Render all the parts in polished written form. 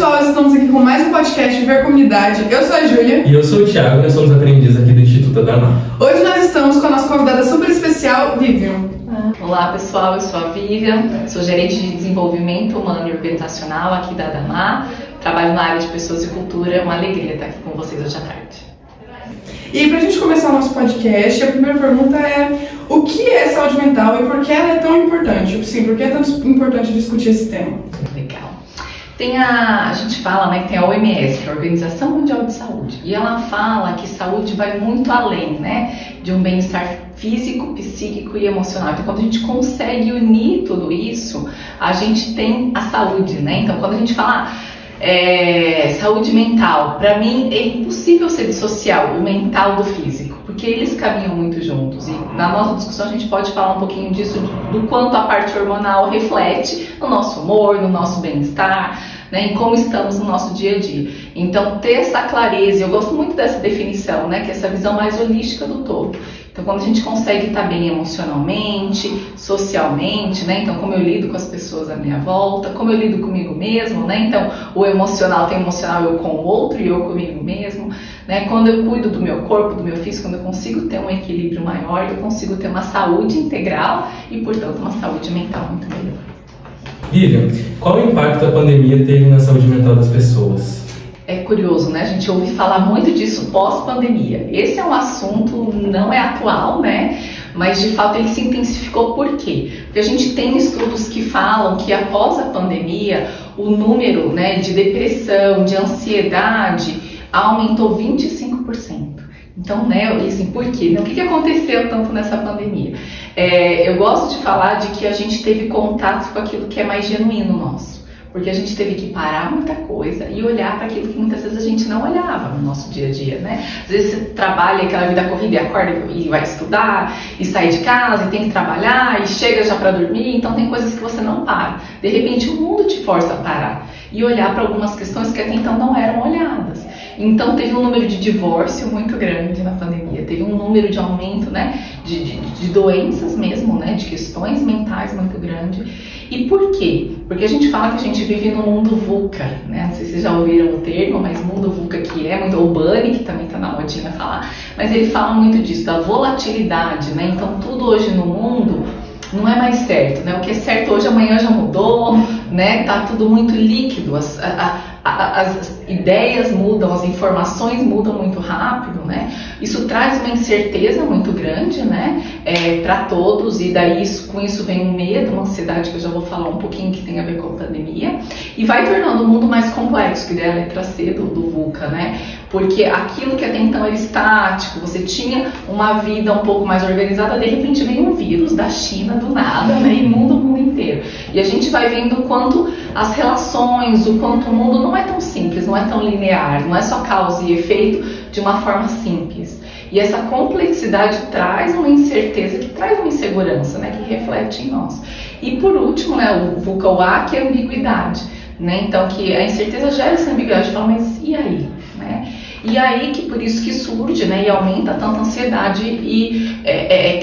pessoal, estamos aqui com mais um podcast Ver Comunidade. Eu sou a Júlia. E eu sou o Thiago, nós somos aprendizes aqui do Instituto Adamar. Hoje nós estamos com a nossa convidada super especial, Vivian. Olá pessoal, eu sou a Vivian, sou gerente de desenvolvimento humano e organizacional aqui da Adamar, trabalho na área de pessoas e cultura, é uma alegria estar aqui com vocês hoje à tarde. E pra gente começar o nosso podcast, a primeira pergunta é: o que é saúde mental e por que ela é tão importante? Sim, por que é tão importante discutir esse tema? Legal. A gente fala, né, que tem a OMS, que é a Organização Mundial de Saúde, e ela fala que saúde vai muito além, né, de um bem-estar físico, psíquico e emocional. Então, quando a gente consegue unir tudo isso, a gente tem a saúde, né? Então, quando a gente fala saúde mental, para mim é impossível ser dissociar o mental do físico, porque eles caminham muito juntos. E na nossa discussão a gente pode falar um pouquinho disso, do quanto a parte hormonal reflete no nosso humor, no nosso bem-estar, né, em como estamos no nosso dia a dia. Então, ter essa clareza, eu gosto muito dessa definição, né, que é essa visão mais holística do todo. Então, quando a gente consegue estar bem emocionalmente, socialmente, né? Então, como eu lido com as pessoas à minha volta, como eu lido comigo mesmo, né? Então, o emocional tem emocional eu com o outro e eu comigo mesmo, né? Quando eu cuido do meu corpo, do meu físico, quando eu consigo ter um equilíbrio maior, eu consigo ter uma saúde integral e, portanto, uma saúde mental muito melhor. Vivian, qual o impacto a pandemia teve na saúde mental das pessoas? É curioso, né? A gente ouve falar muito disso pós-pandemia. Esse é um assunto, não é atual, né? Mas de fato ele se intensificou. Por quê? Porque a gente tem estudos que falam que após a pandemia o número, né, de depressão, de ansiedade aumentou 25%. Então, né, assim, por quê? O que aconteceu tanto nessa pandemia? Eu gosto de falar de que a gente teve contato com aquilo que é mais genuíno nosso. Porque a gente teve que parar muita coisa e olhar para aquilo que muitas vezes a gente não olhava no nosso dia a dia, né? Às vezes você trabalha aquela vida corrida e acorda e vai estudar, e sai de casa e tem que trabalhar, e chega já para dormir, então tem coisas que você não para. De repente o mundo te força a parar e olhar para algumas questões que até então não eram olhadas. Então teve um número de divórcio muito grande na pandemia, teve um número de aumento, né, de doenças mesmo, né, de questões mentais muito grande. E por quê? Porque a gente fala que a gente vive no mundo VUCA, né? Não sei se vocês já ouviram o termo, mas mundo VUCA que é muito, o Bunny, que também está na modinha falar, mas ele fala muito disso, da volatilidade, né? Então tudo hoje no mundo não é mais certo, né? O que é certo hoje, amanhã já mudou, né? Tá tudo muito líquido, as ideias mudam, as informações mudam muito rápido, né? Isso traz uma incerteza muito grande, né? Para todos, e daí com isso vem um medo, uma ansiedade que eu já vou falar um pouquinho que tem a ver com a pandemia, e vai tornando o mundo mais complexo, que é a letra C do VUCA, né? Porque aquilo que até então era estático, você tinha uma vida um pouco mais organizada, de repente vem um vírus da China do nada, né? E muda o mundo inteiro. E a gente vai vendo o quanto as relações, o quanto o mundo não é tão simples, não é tão linear, não é só causa e efeito de uma forma simples. E essa complexidade traz uma incerteza, que traz uma insegurança, né? Que reflete em nós. E por último, né, o VUCA, o A, que é a ambiguidade, né? Então, que a incerteza gera essa ambiguidade, fala, mas e aí? Né? E aí que por isso que surge, né, e aumenta tanta ansiedade e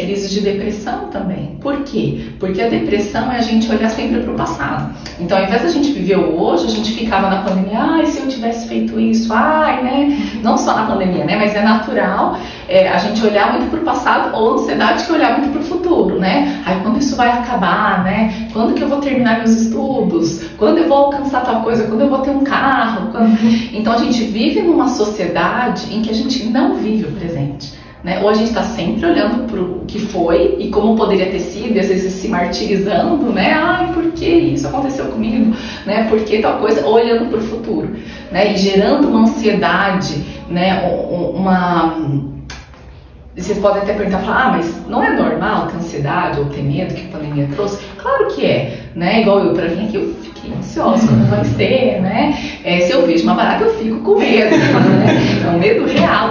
crise de depressão também. Por quê? Porque a depressão é a gente olhar sempre para o passado. Então, ao invés da gente viver o hoje, a gente ficava na pandemia, ai, se eu tivesse feito isso, ai, né? Não só na pandemia, né? Mas é natural a gente olhar muito para o passado, ou a ansiedade que olhar muito para o futuro, né? Ai, quando isso vai acabar, né? Quando que eu vou terminar meus estudos? Quando eu vou alcançar tal coisa? Quando eu vou ter um carro? Então, a gente vive numa sociedade em que a gente não vive o presente, né? Ou a gente está sempre olhando para o que foi e como poderia ter sido, e às vezes se martirizando, né? Ai, por que isso aconteceu comigo? Né? Por que tal coisa? Ou olhando para o futuro, né? E gerando uma ansiedade, né? Vocês podem até perguntar, falar, mas não é normal ter ansiedade ou ter medo que a pandemia trouxe? Claro que é, né? Igual eu, para vir aqui, eu fiquei ansiosa, como vai ser, né? Se eu vejo uma barata, eu fico com medo, né? É um medo real.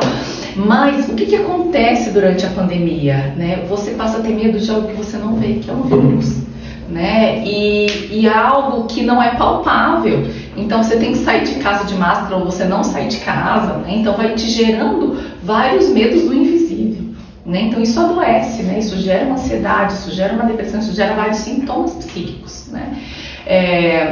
Mas o que acontece durante a pandemia, né? Você passa a ter medo de algo que você não vê, que é um vírus, né? E algo que não é palpável. Então você tem que sair de casa de máscara ou você não sair de casa, né? Então vai te gerando vários medos do invisível, né? Então isso adoece, né? Isso gera uma ansiedade, isso gera uma depressão, isso gera vários sintomas psíquicos, né?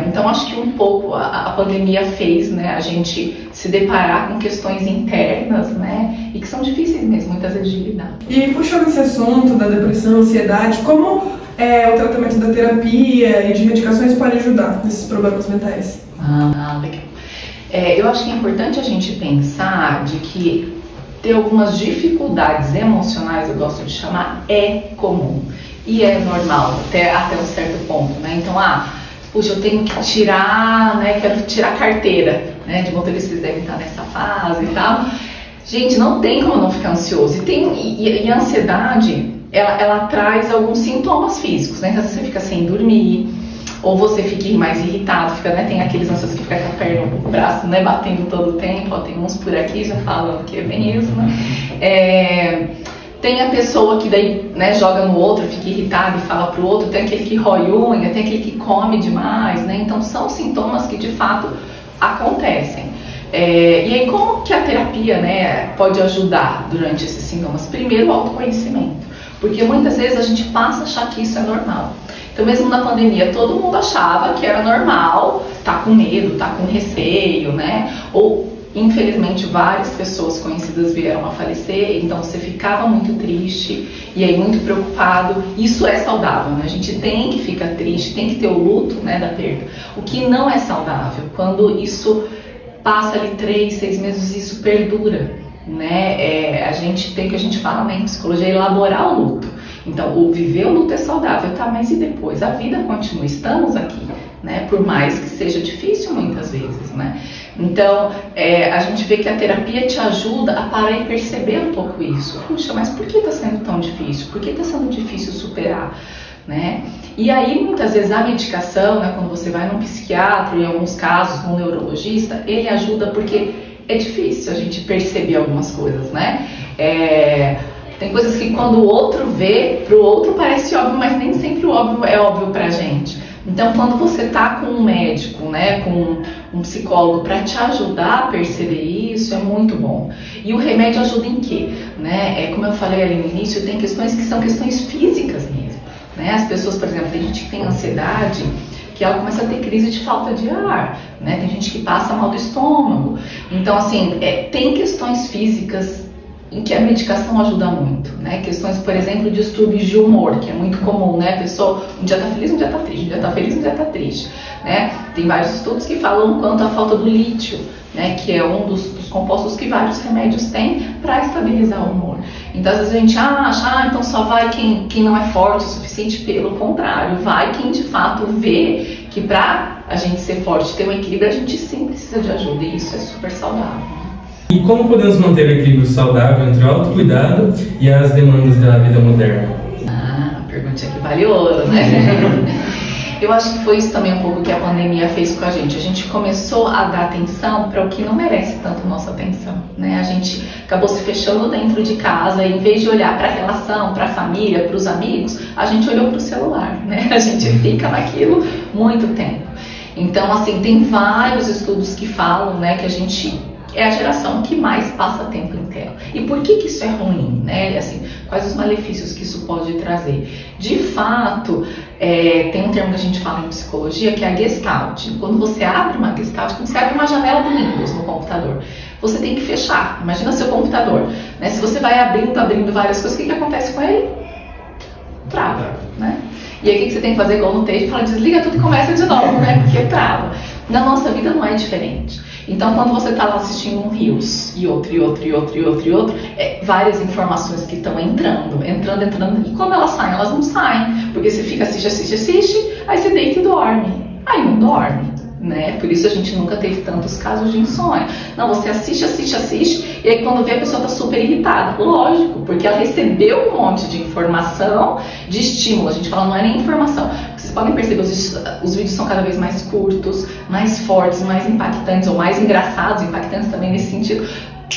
Então acho que um pouco a pandemia fez, né, a gente se deparar com questões internas, né, e que são difíceis mesmo, muitas vezes, de lidar. E puxando esse assunto da depressão, ansiedade, como o tratamento da terapia e de medicações pode ajudar nesses problemas mentais? Legal. Eu acho que é importante a gente pensar de que ter algumas dificuldades emocionais, eu gosto de chamar, é comum e é normal até um certo ponto, né? Então, puxa, eu tenho que tirar, né? Quero tirar a carteira, né? De motoristas devem estar nessa fase e tal. Gente, não tem como não ficar ansioso. E a ansiedade, ela traz alguns sintomas físicos, né? Então, você fica sem dormir, ou você fica mais irritado, né? Tem aqueles ansiosos que ficam com a perna, o braço, né, batendo todo o tempo, tem uns por aqui já falando que é bem isso, né? Tem a pessoa que daí, né, joga no outro, fica irritado e fala pro outro, tem aquele que rói unha, tem aquele que come demais, né? Então são sintomas que de fato acontecem. E aí como que a terapia, né, pode ajudar durante esses sintomas? Primeiro, o autoconhecimento, porque muitas vezes a gente passa a achar que isso é normal. Então mesmo na pandemia todo mundo achava que era normal, tá com medo, tá com receio, né? Ou infelizmente várias pessoas conhecidas vieram a falecer, então você ficava muito triste e aí muito preocupado. Isso é saudável, né? A gente tem que ficar triste, tem que ter o luto, né, da perda. O que não é saudável, quando isso passa ali 3, 6 meses, isso perdura, né? A gente tem, que a gente fala, né, em psicologia, elaborar o luto. Então, o viver o luto é saudável, tá? Mas e depois? A vida continua, estamos aqui, né? Por mais que seja difícil muitas vezes, né? Então, a gente vê que a terapia te ajuda a parar e perceber um pouco isso. Puxa, mas por que está sendo tão difícil? Por que está sendo difícil superar, né? E aí, muitas vezes, a medicação, né, quando você vai num psiquiatra, em alguns casos, num neurologista, ele ajuda porque é difícil a gente perceber algumas coisas, né? Tem coisas que quando o outro vê, pro outro parece óbvio, mas nem sempre o óbvio é óbvio pra gente. Então, quando você tá com um médico, né, com um psicólogo para te ajudar a perceber isso, é muito bom. E o remédio ajuda em quê? Né? Como eu falei ali no início, tem questões que são questões físicas mesmo, né? As pessoas, por exemplo, tem gente que tem ansiedade, que ela começa a ter crise de falta de ar, né? Tem gente que passa mal do estômago. Então, assim, tem questões físicas em que a medicação ajuda muito, né? Questões, por exemplo, de distúrbios de humor, que é muito comum, né? A pessoa um dia tá feliz, um dia tá triste, um dia tá feliz, um dia tá triste, né? Tem vários estudos que falam quanto à falta do lítio, né? Que é um dos compostos que vários remédios têm para estabilizar o humor. Então, às vezes a gente acha, então só vai quem não é forte o suficiente. Pelo contrário, vai quem de fato vê que para a gente ser forte, ter um equilíbrio, a gente sim precisa de ajuda, e isso é super saudável. E como podemos manter o equilíbrio saudável entre o autocuidado e as demandas da vida moderna? Pergunta que vale ouro, né? Eu acho que foi isso também um pouco que a pandemia fez com a gente. A gente começou a dar atenção para o que não merece tanto nossa atenção, né? A gente acabou se fechando dentro de casa e, em vez de olhar para a relação, para a família, para os amigos, a gente olhou para o celular, né? A gente fica naquilo muito tempo. Então, assim, tem vários estudos que falam, né, que a gente é a geração que mais passa tempo em tela. E por que isso é ruim, né? Assim, quais os malefícios que isso pode trazer? De fato, tem um termo que a gente fala em psicologia que é a Gestalt. Quando você abre uma Gestalt, quando você abre uma janela do Windows no computador, você tem que fechar. Imagina seu computador, né? Se você vai abrindo várias coisas, o que acontece com ele? Trava, né? E aí o que você tem que fazer igual no texto? Fala, desliga tudo e começa de novo, né? Porque trava. Na nossa vida não é diferente. Então, quando você está lá assistindo um Reels e outro, várias informações que estão entrando, e quando elas saem, elas não saem, porque você fica, assiste, aí você deita e dorme, aí não dorme, né? Por isso a gente nunca teve tantos casos de insônia. Não, você assiste, e aí quando vê a pessoa está super irritada, lógico, porque ela recebeu um monte de informação, de estímulo. A gente fala, não é nem informação. Vocês podem perceber, os vídeos são cada vez mais curtos, mais fortes, mais impactantes, ou mais engraçados, impactantes também nesse sentido,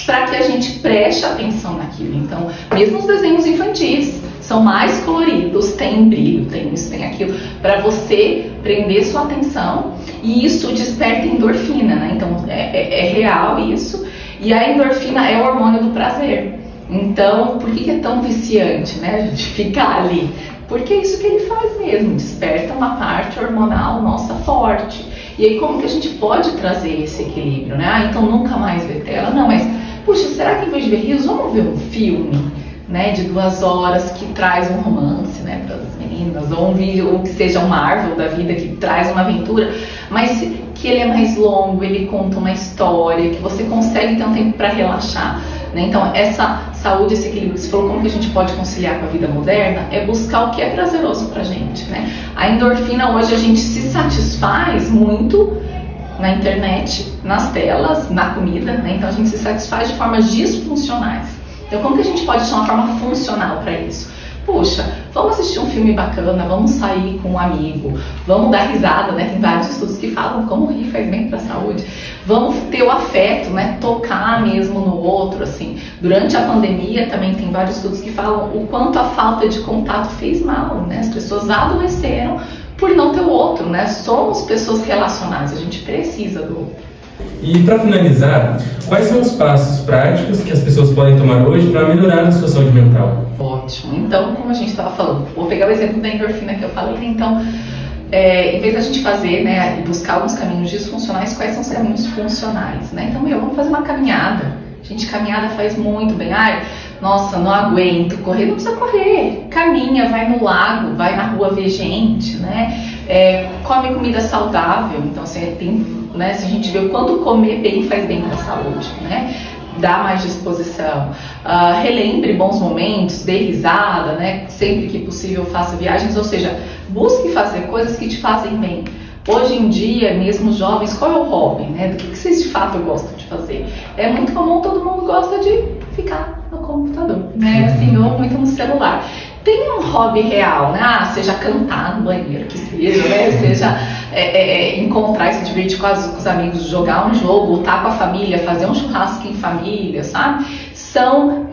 para que a gente preste atenção naquilo. Então, mesmo os desenhos infantis são mais coloridos, tem brilho, tem isso, tem aquilo, para você prender sua atenção, e isso desperta endorfina, né? Então, é real isso, e a endorfina é o hormônio do prazer. Então, por que é tão viciante, né, a gente ficar ali? Porque é isso que ele faz mesmo, desperta uma parte parte hormonal nossa forte. E aí como que a gente pode trazer esse equilíbrio, né? Então nunca mais ver tela, não, mas puxa, será que em vez de ver rios, vamos ver um filme, né, de 2 horas que traz um romance, né, para as meninas, ou um vídeo, ou que seja um Marvel da vida que traz uma aventura, mas que ele é mais longo, ele conta uma história, que você consegue ter um tempo para relaxar, né? Então essa saúde, esse equilíbrio que você falou, como que a gente pode conciliar com a vida moderna, é buscar o que é prazeroso pra gente, né? A endorfina hoje a gente se satisfaz muito na internet, nas telas, na comida, né? Então a gente se satisfaz de formas disfuncionais. Então como que a gente pode achar uma forma funcional para isso? Puxa, vamos assistir um filme bacana, vamos sair com um amigo, vamos dar risada, né? Tem vários estudos que falam como rir faz bem para a saúde. Vamos ter o afeto, né? Tocar mesmo no outro, assim. Durante a pandemia também tem vários estudos que falam o quanto a falta de contato fez mal, né? As pessoas adoeceram por não ter o outro, né? Somos pessoas relacionadas, a gente precisa do outro. E para finalizar, quais são os passos práticos que as pessoas podem tomar hoje para melhorar a sua saúde mental? Ótimo. Então, como a gente estava falando, vou pegar o exemplo da endorfina que eu falei, né? Então, em vez da gente fazer, né, buscar alguns caminhos disfuncionais, quais são os caminhos funcionais, né? Então, vamos fazer uma caminhada. Gente, caminhada faz muito bem. Ai, nossa, não aguento correr, não precisa correr. Caminha, vai no lago, vai na rua ver gente, né? Come comida saudável. Então, assim, tem, né, se a gente vê o quanto comer bem faz bem para a saúde, né? Dá mais disposição, relembre bons momentos, dê risada, né? Sempre que possível faça viagens, ou seja, busque fazer coisas que te fazem bem. Hoje em dia, mesmo jovens, qual é o hobby, né? Do que vocês de fato gostam de fazer? É muito comum, todo mundo gosta de ficar no computador, né? Assim, ou muito no celular. Tem um hobby real, né? Seja cantar no banheiro, que seja, né? Seja encontrar e se divertir com os amigos, jogar um jogo, lutar com a família, fazer um churrasco em família, sabe? São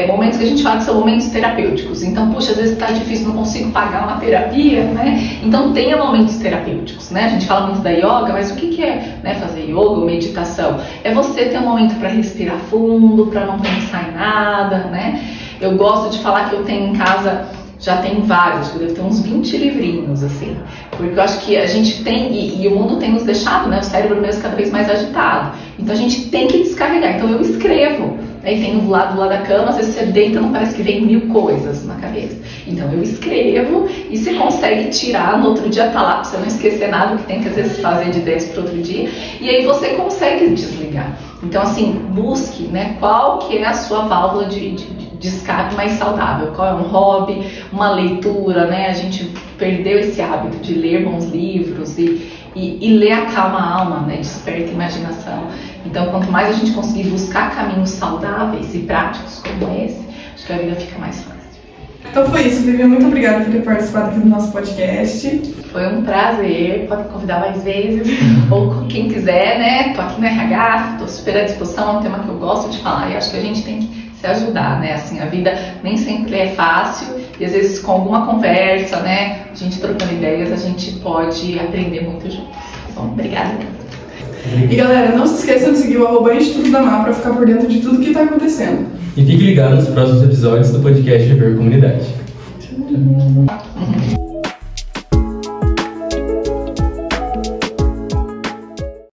momentos que a gente fala que são momentos terapêuticos. Então, puxa, às vezes está difícil, não consigo pagar uma terapia, né? Então, tenha momentos terapêuticos, né? A gente fala muito da yoga, mas o que é, né, fazer yoga ou meditação? É você ter um momento para respirar fundo, para não pensar em nada, né? Eu gosto de falar que eu tenho em casa, já tem vários, eu devo ter uns 20 livrinhos, assim, porque eu acho que a gente tem, e o mundo tem nos deixado, né, o cérebro mesmo cada vez mais agitado, então a gente tem que descarregar. Então eu escrevo, aí tem do lado da cama, às vezes você deita, não parece que vem 1000 coisas na cabeça, então eu escrevo e você consegue tirar, no outro dia tá lá, pra você não esquecer nada, que tem que às vezes fazer de 10 para outro dia, e aí você consegue desligar. Então assim, busque, né, qual que é a sua válvula de escape mais saudável, qual é um hobby, uma leitura, né? A gente perdeu esse hábito de ler bons livros e ler acalma a alma, né? Desperta a imaginação. Então, quanto mais a gente conseguir buscar caminhos saudáveis e práticos como esse, acho que a vida fica mais fácil. Então foi isso, Vivian. Muito obrigada por ter participado aqui do nosso podcast. Foi um prazer, pode me convidar mais vezes, ou quem quiser, né? Tô aqui no RH, tô super à disposição, é um tema que eu gosto de falar e acho que a gente tem que se ajudar, né? Assim, a vida nem sempre é fácil e às vezes com alguma conversa, né? A gente trocando ideias, a gente pode aprender muito juntos. Bom, obrigada. E galera, não se esqueçam de seguir o @Instituto da Má para ficar por dentro de tudo que está acontecendo. E fique ligado nos próximos episódios do podcast Ver Comunidade. Tchau.